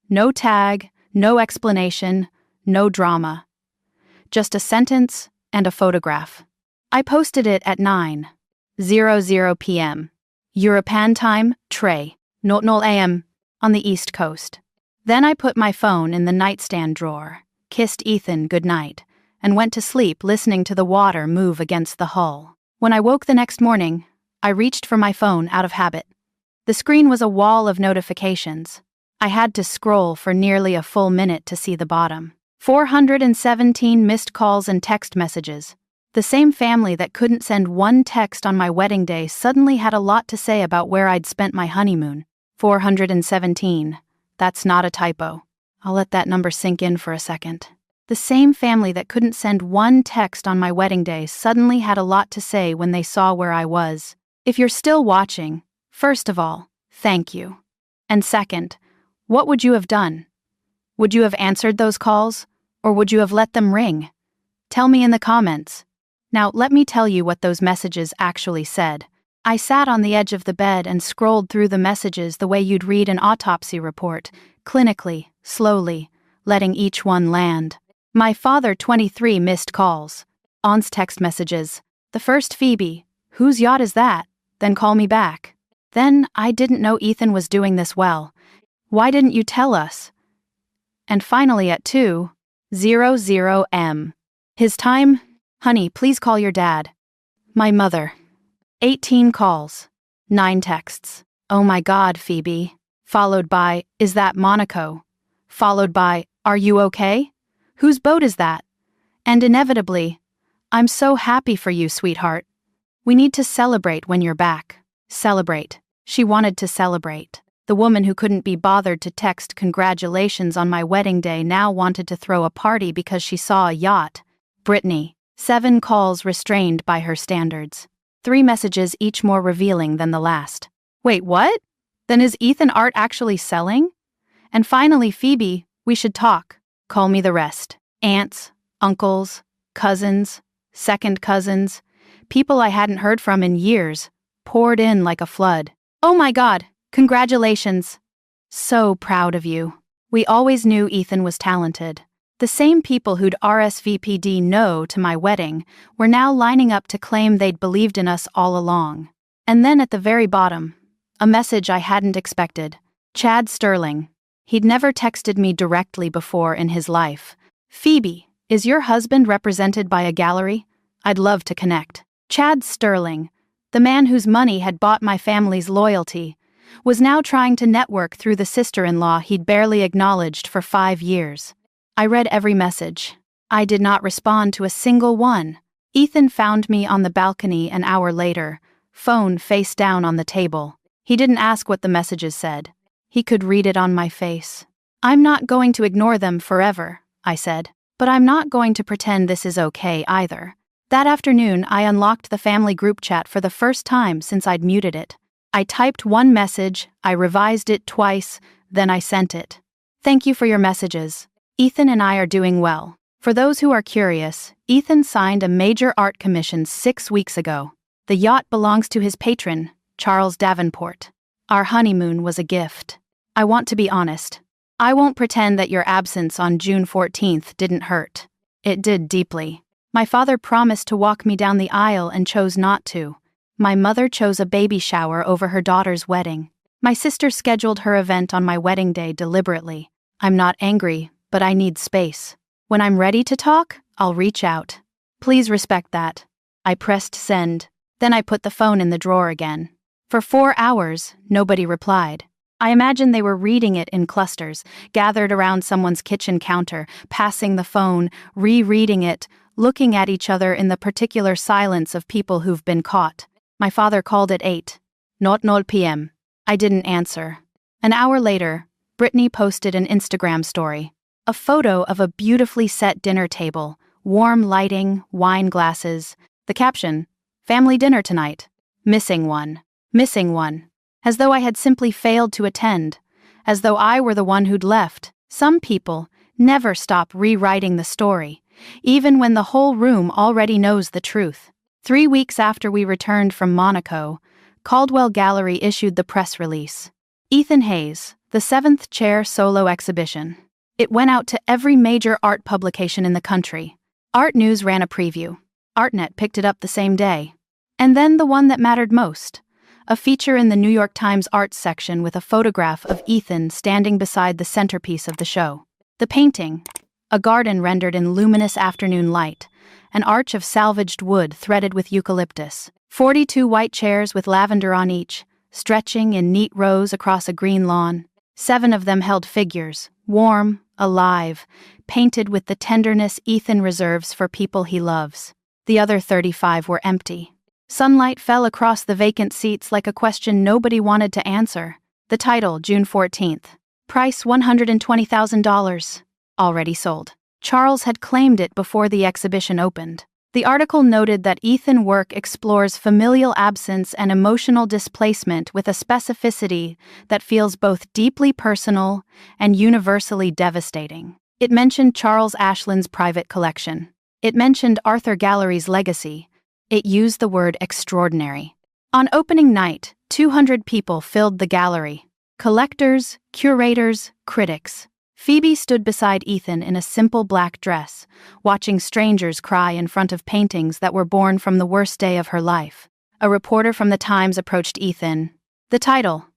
No tag, no explanation, no drama. Just a sentence and a photograph. I posted it at 9:00 p.m. European time, Trey, 00 a.m. on the East Coast. Then I put my phone in the nightstand drawer, kissed Ethan goodnight, and went to sleep listening to the water move against the hull. When I woke the next morning, I reached for my phone out of habit. The screen was a wall of notifications. I had to scroll for nearly a full minute to see the bottom. 417 missed calls and text messages. The same family that couldn't send one text on my wedding day suddenly had a lot to say about where I'd spent my honeymoon. 417. That's not a typo. I'll let that number sink in for a second. The same family that couldn't send one text on my wedding day suddenly had a lot to say when they saw where I was. If you're still watching, first of all, thank you. And second, what would you have done? Would you have answered those calls, or would you have let them ring? Tell me in the comments. Now, let me tell you what those messages actually said. I sat on the edge of the bed and scrolled through the messages the way you'd read an autopsy report, clinically, slowly, letting each one land. My father, 23 missed calls. Aunt's text messages. The first, Phoebe, whose yacht is that? Then call me back. Then, I didn't know Ethan was doing this well. Why didn't you tell us? And finally at 2:00 m. His time? Honey, please call your dad. My mother. 18 calls. 9 texts. Oh my God, Phoebe. Followed by, is that Monaco? Followed by, are you okay? Whose boat is that? And inevitably, I'm so happy for you, sweetheart. We need to celebrate when you're back. Celebrate. She wanted to celebrate. The woman who couldn't be bothered to text congratulations on my wedding day now wanted to throw a party because she saw a yacht. Brittany. 7 calls restrained by her standards. 3 messages, each more revealing than the last. Wait, what? Then is Ethan art actually selling? And finally, Phoebe, we should talk. Call me the rest. Aunts, uncles, cousins, second cousins, people I hadn't heard from in years, poured in like a flood. Oh my God, congratulations. So proud of you. We always knew Ethan was talented. The same people who'd RSVP'd no to my wedding were now lining up to claim they'd believed in us all along. And then at the very bottom, a message I hadn't expected. Chad Sterling. He'd never texted me directly before in his life. Phoebe, is your husband represented by a gallery? I'd love to connect. Chad Sterling, the man whose money had bought my family's loyalty, was now trying to network through the sister-in-law he'd barely acknowledged for 5 years. I read every message. I did not respond to a single one. Ethan found me on the balcony an hour later, phone face down on the table. He didn't ask what the messages said. He could read it on my face. I'm not going to ignore them forever, I said, but I'm not going to pretend this is okay either. That afternoon, I unlocked the family group chat for the first time since I'd muted it. I typed one message, I revised it twice, then I sent it. Thank you for your messages. Ethan and I are doing well. For those who are curious, Ethan signed a major art commission 6 weeks ago. The yacht belongs to his patron, Charles Davenport. Our honeymoon was a gift. I want to be honest. I won't pretend that your absence on June 14th didn't hurt. It did deeply. My father promised to walk me down the aisle and chose not to. My mother chose a baby shower over her daughter's wedding. My sister scheduled her event on my wedding day deliberately. I'm not angry, but I need space. When I'm ready to talk, I'll reach out. Please respect that. I pressed send. Then I put the phone in the drawer again. For 4 hours, nobody replied. I imagine they were reading it in clusters, gathered around someone's kitchen counter, passing the phone, rereading it, looking at each other in the particular silence of people who've been caught. My father called at 8:00 p.m. I didn't answer. An hour later, Brittany posted an Instagram story. A photo of a beautifully set dinner table, warm lighting, wine glasses. The caption, "Family dinner tonight. Missing one. Missing one." As though I had simply failed to attend. As though I were the one who'd left. Some people never stop rewriting the story, even when the whole room already knows the truth. 3 weeks after we returned from Monaco, Caldwell Gallery issued the press release. Ethan Hayes, the 7th Chair Solo Exhibition. It went out to every major art publication in the country. Art News ran a preview. ArtNet picked it up the same day. And then the one that mattered most. A feature in the New York Times Arts section with a photograph of Ethan standing beside the centerpiece of the show. The painting, a garden rendered in luminous afternoon light, an arch of salvaged wood threaded with eucalyptus, 42 white chairs with lavender on each, stretching in neat rows across a green lawn. 7 of them held figures, warm, alive, painted with the tenderness Ethan reserves for people he loves. The other 35 were empty. Sunlight fell across the vacant seats like a question nobody wanted to answer. The title, June 14th. Price $120,000. Already sold. Charles had claimed it before the exhibition opened. The article noted that Ethan's work explores familial absence and emotional displacement with a specificity that feels both deeply personal and universally devastating. It mentioned Charles Ashland's private collection. It mentioned Arthur Gallery's legacy. It used the word extraordinary. On opening night, 200 people filled the gallery. Collectors, curators, critics. Phoebe stood beside Ethan in a simple black dress, watching strangers cry in front of paintings that were born from the worst day of her life. A reporter from the Times approached Ethan. The title,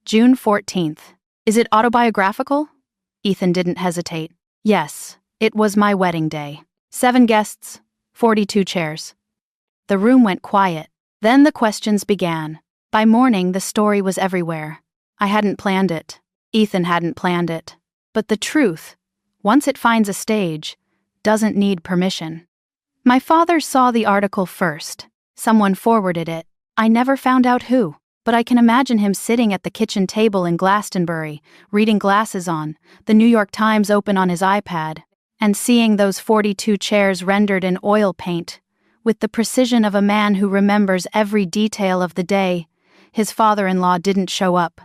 June 14th. Is it autobiographical? Ethan didn't hesitate. Yes, it was my wedding day. 7 guests, 42 chairs. The room went quiet. Then the questions began. By morning, the story was everywhere. I hadn't planned it. Ethan hadn't planned it. But the truth, once it finds a stage, doesn't need permission. My father saw the article first. Someone forwarded it. I never found out who, but I can imagine him sitting at the kitchen table in Glastonbury, reading glasses on, the New York Times open on his iPad, and seeing those 42 chairs rendered in oil paint, with the precision of a man who remembers every detail of the day his father-in-law didn't show up.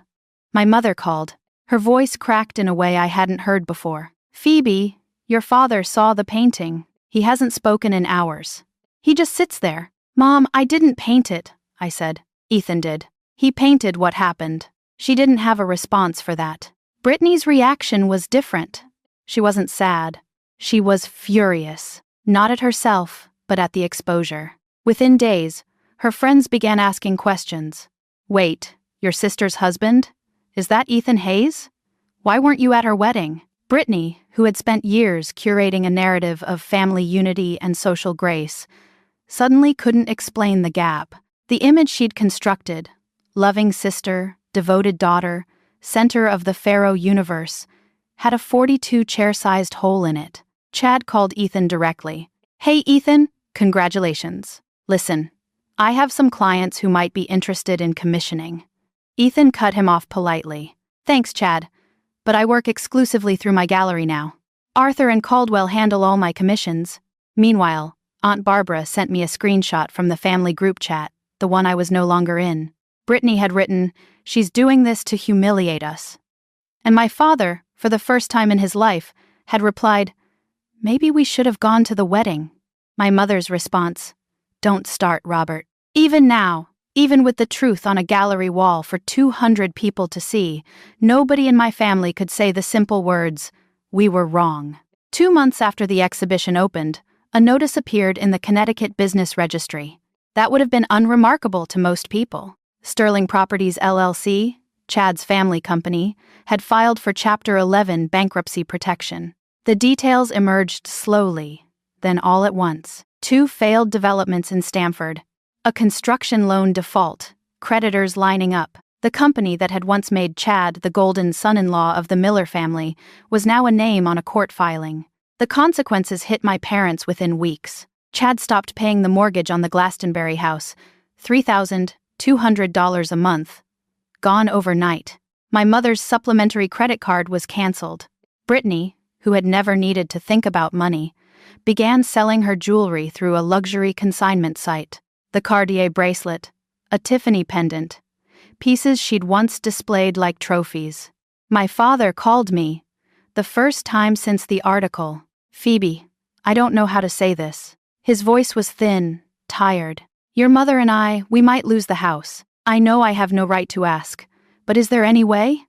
My mother called. Her voice cracked in a way I hadn't heard before. Phoebe, your father saw the painting. He hasn't spoken in hours. He just sits there. Mom, I didn't paint it, I said. Ethan did. He painted what happened. She didn't have a response for that. Brittany's reaction was different. She wasn't sad. She was furious. Not at herself, but at the exposure. Within days, her friends began asking questions. Wait, your sister's husband? Is that Ethan Hayes? Why weren't you at her wedding? Brittany, who had spent years curating a narrative of family unity and social grace, suddenly couldn't explain the gap. The image she'd constructed, loving sister, devoted daughter, center of the Pharaoh universe, had a 42-chair-sized hole in it. Chad called Ethan directly. Hey Ethan, congratulations. Listen, I have some clients who might be interested in commissioning. Ethan cut him off politely. Thanks, Chad, but I work exclusively through my gallery now. Arthur and Caldwell handle all my commissions. Meanwhile, Aunt Barbara sent me a screenshot from the family group chat, the one I was no longer in. Brittany had written, "She's doing this to humiliate us." And my father, for the first time in his life, had replied, "Maybe we should have gone to the wedding." My mother's response, "Don't start, Robert." Even now, even with the truth on a gallery wall for 200 people to see, nobody in my family could say the simple words, "We were wrong." 2 months after the exhibition opened, a notice appeared in the Connecticut Business Registry. That would have been unremarkable to most people. Sterling Properties LLC, Chad's family company, had filed for Chapter 11 bankruptcy protection. The details emerged slowly, then all at once. 2 failed developments in Stamford, a construction loan default, creditors lining up. The company that had once made Chad the golden son-in-law of the Miller family was now a name on a court filing. The consequences hit my parents within weeks. Chad stopped paying the mortgage on the Glastonbury house, $3,200 a month. Gone overnight. My mother's supplementary credit card was canceled. Brittany, who had never needed to think about money, began selling her jewelry through a luxury consignment site. The Cartier bracelet, a Tiffany pendant, pieces she'd once displayed like trophies. My father called me, the first time since the article. "Phoebe, I don't know how to say this." His voice was thin, tired. "Your mother and we might lose the house. I know I have no right to ask, but is there any way?"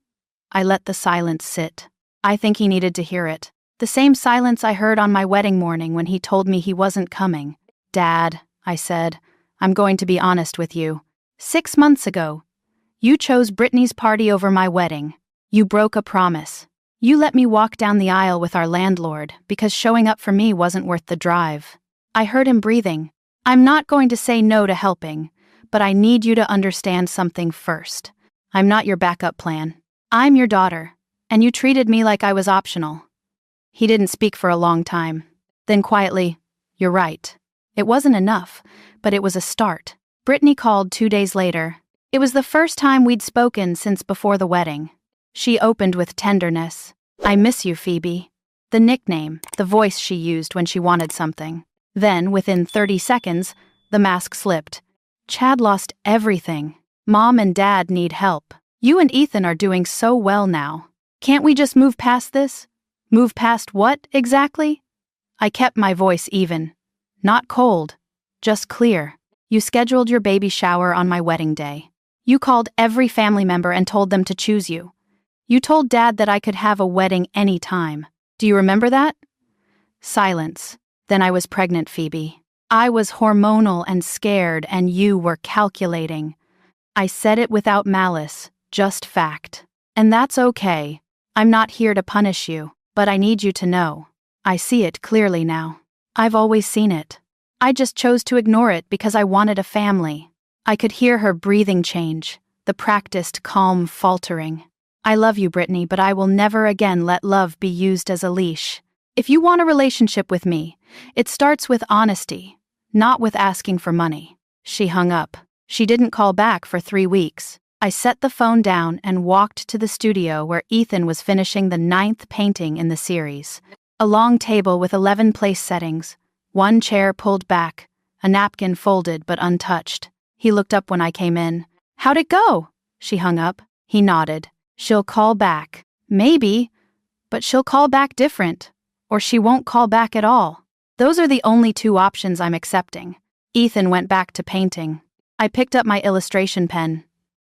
I let the silence sit. I think he needed to hear it. The same silence I heard on my wedding morning when he told me he wasn't coming. "Dad," I said, "I'm going to be honest with you. 6 months ago, you chose Brittany's party over my wedding. You broke a promise. You let me walk down the aisle with our landlord because showing up for me wasn't worth the drive." I heard him breathing. "I'm not going to say no to helping, but I need you to understand something first. I'm not your backup plan. I'm your daughter, and you treated me like I was optional." He didn't speak for a long time. Then quietly, "You're right. It wasn't enough, but it was a start." Brittany called 2 days later. It was the first time we'd spoken since before the wedding. She opened with tenderness. "I miss you, Phoebe." The nickname, the voice she used when she wanted something. Then, within 30 seconds, the mask slipped. "Chad lost everything. Mom and Dad need help. You and Ethan are doing so well now. Can't we just move past this?" "Move past what, exactly?" I kept my voice even. Not cold, just clear. "You scheduled your baby shower on my wedding day. You called every family member and told them to choose you. You told Dad that I could have a wedding any time. Do you remember that?" Silence. "Then I was pregnant, Phoebe. I was hormonal and scared, and you were calculating." I said it without malice, just fact. "And that's okay. I'm not here to punish you, but I need you to know. I see it clearly now. I've always seen it. I just chose to ignore it because I wanted a family." I could hear her breathing change, the practiced calm faltering. "I love you, Brittany, but I will never again let love be used as a leash. If you want a relationship with me, it starts with honesty, not with asking for money." She hung up. She didn't call back for 3 weeks. I set the phone down and walked to the studio where Ethan was finishing the 9th painting in the series. A long table with 11 place settings, 1 chair pulled back, a napkin folded but untouched. He looked up when I came in. "How'd it go?" She hung up. He nodded. She'll call back. Maybe, but she'll call back different. Or she won't call back at all. Those are the only two options I'm accepting. Ethan went back to painting. I picked up my illustration pen.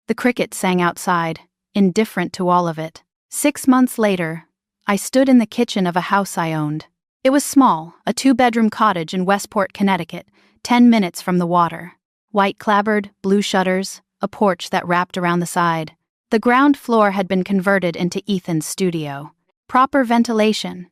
The crickets sang outside, indifferent to all of it. 6 months later, I stood in the kitchen of a house I owned. It was small, a 2-bedroom cottage in Westport, Connecticut, 10 minutes from the water. White clapboard, blue shutters, a porch that wrapped around the side. The ground floor had been converted into Ethan's studio. Proper ventilation,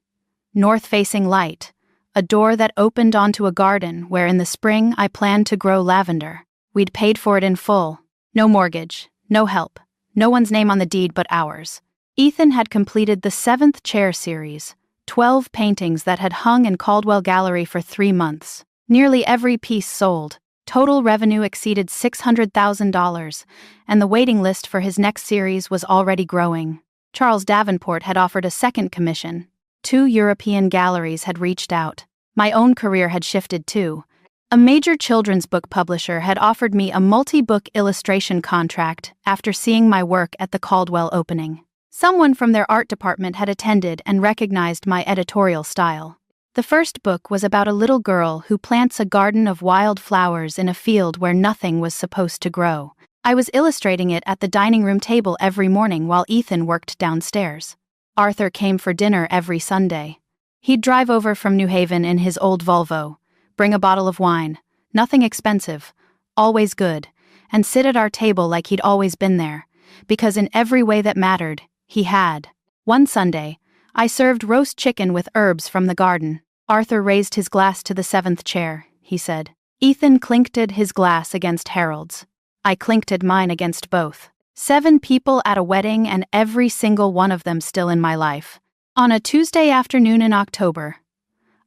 north-facing light, a door that opened onto a garden where in the spring I planned to grow lavender. We'd paid for it in full. No mortgage, no help, no one's name on the deed but ours. Ethan had completed the 7th chair series, 12 paintings that had hung in Caldwell Gallery for 3 months. Nearly every piece sold. Total revenue exceeded $600,000, and the waiting list for his next series was already growing. Charles Davenport had offered a second commission. 2 European galleries had reached out. My own career had shifted too. A major children's book publisher had offered me a multi-book illustration contract after seeing my work at the Caldwell opening. Someone from their art department had attended and recognized my editorial style. The first book was about a little girl who plants a garden of wild flowers in a field where nothing was supposed to grow. I was illustrating it at the dining room table every morning while Ethan worked downstairs. Arthur came for dinner every Sunday. He'd drive over from New Haven in his old Volvo, bring a bottle of wine, nothing expensive, always good, and sit at our table like he'd always been there, because in every way that mattered, he had. One Sunday, I served roast chicken with herbs from the garden. Arthur raised his glass to the 7th chair, he said. Ethan clinked his glass against Harold's. I clinked mine against both. 7 people at a wedding and every single one of them still in my life. On a Tuesday afternoon in October,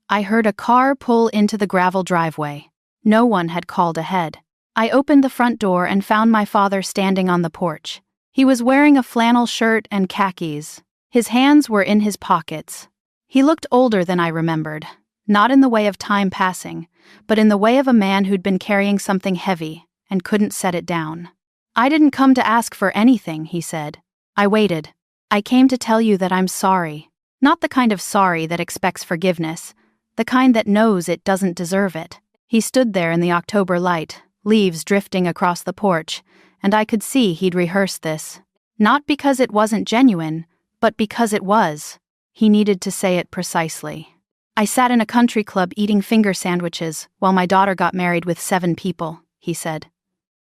I heard a car pull into the gravel driveway. No one had called ahead. I opened the front door and found my father standing on the porch. He was wearing a flannel shirt and khakis. His hands were in his pockets. He looked older than I remembered, not in the way of time passing, but in the way of a man who'd been carrying something heavy and couldn't set it down. I didn't come to ask for anything, he said. I waited. I came to tell you that I'm sorry. Not the kind of sorry that expects forgiveness, the kind that knows it doesn't deserve it. He stood there in the October light, leaves drifting across the porch, and I could see he'd rehearsed this. Not because it wasn't genuine, but because it was. He needed to say it precisely. I sat in a country club eating finger sandwiches while my daughter got married with 7 people, he said.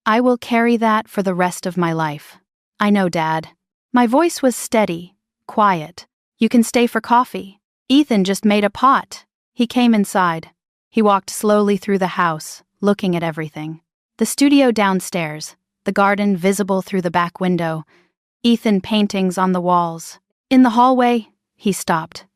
I will carry that for the rest of my life. I know, Dad. My voice was steady, quiet. You can stay for coffee. Ethan just made a pot. He came inside. He walked slowly through the house, looking at everything. The studio downstairs, the garden visible through the back window, Ethan paintings on the walls. In the hallway, he stopped.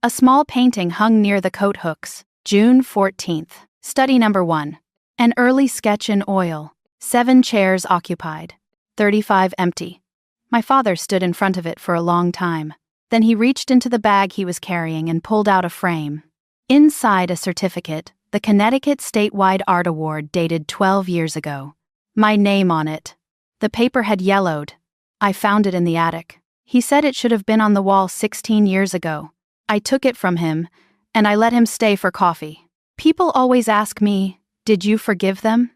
A small painting hung near the coat hooks. June 14th. Study number 1. An early sketch in oil. 7 chairs occupied. 35 empty. My father stood in front of it for a long time. Then he reached into the bag he was carrying and pulled out a frame. Inside a certificate, the Connecticut Statewide Art Award dated 12 years ago. My name on it. The paper had yellowed. I found it in the attic. He said it should have been on the wall 16 years ago. I took it from him, and I let him stay for coffee. People always ask me, did you forgive them?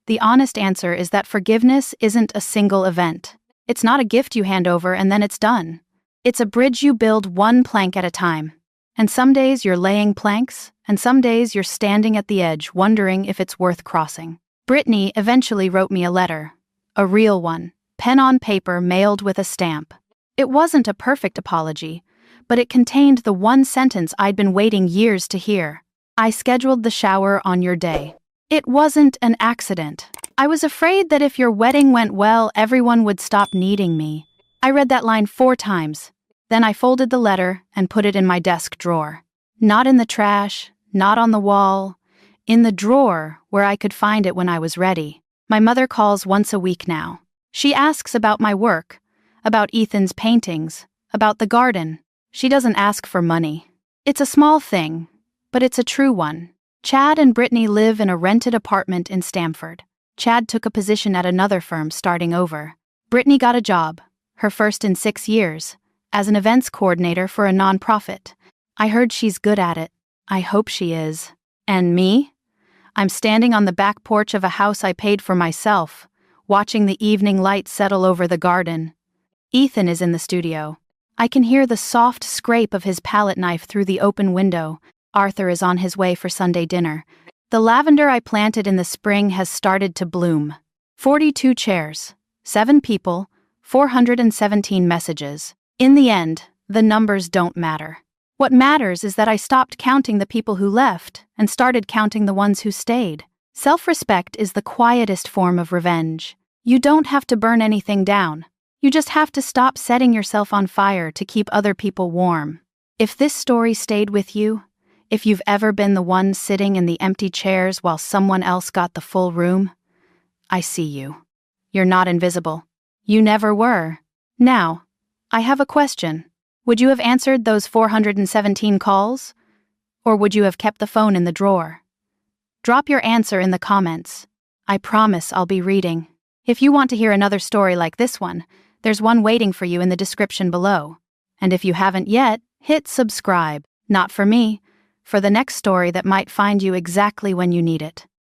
The honest answer is that forgiveness isn't a single event. It's not a gift you hand over and then it's done. It's a bridge you build one plank at a time. And some days you're laying planks, and some days you're standing at the edge wondering if it's worth crossing. Brittany eventually wrote me a letter. A real one. Pen on paper mailed with a stamp. It wasn't a perfect apology, but it contained the one sentence I'd been waiting years to hear. I scheduled the shower on your day. It wasn't an accident. I was afraid that if your wedding went well, everyone would stop needing me. I read that line 4 times. Then I folded the letter and put it in my desk drawer. Not in the trash, not on the wall. In the drawer where I could find it when I was ready. My mother calls once a week now. She asks about my work, about Ethan's paintings, about the garden. She doesn't ask for money. It's a small thing, but it's a true one. Chad and Brittany live in a rented apartment in Stamford. Chad took a position at another firm starting over. Brittany got a job. her first in 6 years, as an events coordinator for a nonprofit. I heard she's good at it. I hope she is. And me? I'm standing on the back porch of a house I paid for myself, watching the evening light settle over the garden. Ethan is in the studio. I can hear the soft scrape of his palette knife through the open window. Arthur is on his way for Sunday dinner. The lavender I planted in the spring has started to bloom. 42 chairs, 7 people, 417 messages. In the end, the numbers don't matter. What matters is that I stopped counting the people who left and started counting the ones who stayed. Self-respect is the quietest form of revenge. You don't have to burn anything down. You just have to stop setting yourself on fire to keep other people warm. If this story stayed with you, if you've ever been the one sitting in the empty chairs while someone else got the full room, I see you. You're not invisible. You never were. Now, I have a question. Would you have answered those 417 calls? Or would you have kept the phone in the drawer? Drop your answer in the comments. I promise I'll be reading. If you want to hear another story like this one, there's one waiting for you in the description below. And if you haven't yet, hit subscribe. Not for me, for the next story that might find you exactly when you need it.